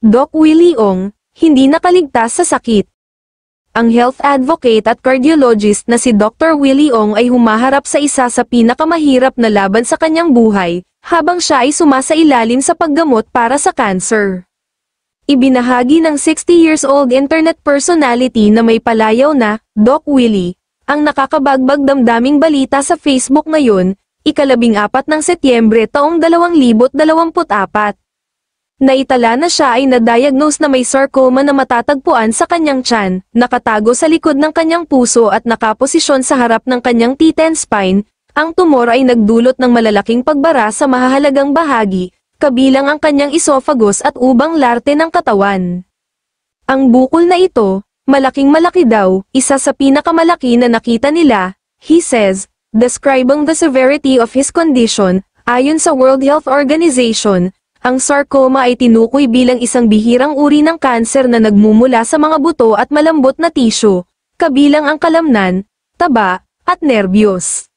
Doc Willie Ong, hindi nakaligtas sa sakit. Ang health advocate at cardiologist na si Dr. Willie Ong ay humaharap sa isa sa pinakamahirap na laban sa kanyang buhay, habang siya ay sumasailalim sa paggamot para sa cancer. Ibinahagi ng 60 years old internet personality na may palayaw na, Doc Willie, ang nakakabagbag damdaming balita sa Facebook ngayon, ika-14 ng Setyembre taong 2024. Naitala na siya ay na-diagnose na may sarcoma na matatagpuan sa kanyang tiyan, nakatago sa likod ng kanyang puso at nakaposisyon sa harap ng kanyang teeth and spine. Ang tumor ay nagdulot ng malalaking pagbara sa mahahalagang bahagi, kabilang ang kanyang esophagus at ubang larte ng katawan. Ang bukol na ito, malaking malaki daw, isa sa pinakamalaki na nakita nila, he says, describing the severity of his condition. Ayon sa World Health Organization, ang sarcoma ay tinukoy bilang isang bihirang uri ng kanser na nagmumula sa mga buto at malambot na tisyo, kabilang ang kalamnan, taba, at nerbiyos.